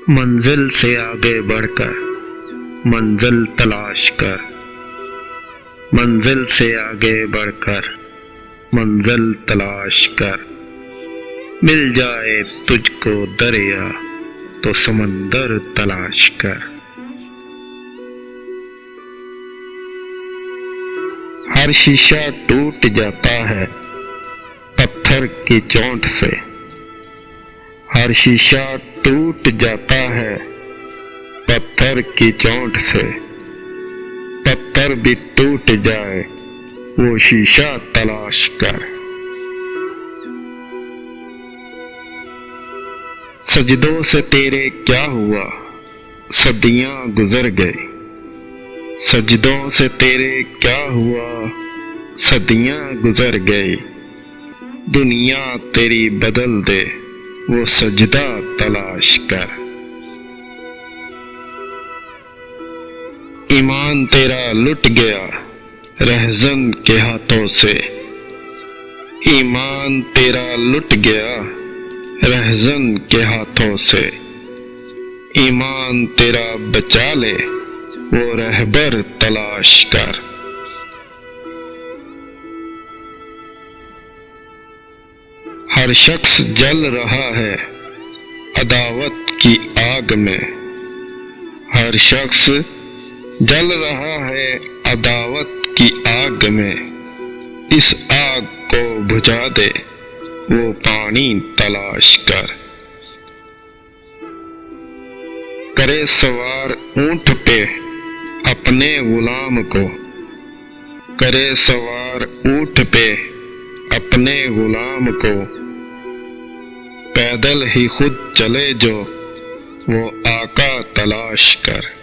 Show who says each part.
Speaker 1: मंजिल से आगे बढ़कर मंजिल तलाश कर, मंजिल से आगे बढ़कर मंजिल तलाश कर। मिल जाए तुझको दरिया तो समंदर तलाश कर। हर शीशा टूट जाता है पत्थर की चोट से, हर शीशा टूट जाता है पत्थर की चोट से। पत्थर भी टूट जाए वो शीशा तलाश कर। सजदों से तेरे क्या हुआ सदियां गुजर गई, सजदों से तेरे क्या हुआ सदियां गुजर गई। दुनिया तेरी बदल दे वो सजदा तलाश कर। ईमान तेरा लुट गया रहज़न के हाथों से, ईमान तेरा लुट गया रहज़न के हाथों से। ईमान तेरा बचा ले वो रहबर तलाश कर। हर शख्स जल रहा है अदावत की आग में, हर शख्स जल रहा है अदावत की आग में। इस आग को बुझा दे वो पानी तलाश कर। करे सवार ऊंट पे अपने गुलाम को, करे सवार ऊंट पे अपने गुलाम को। पैदल ही खुद चले जो वो आका तलाश कर।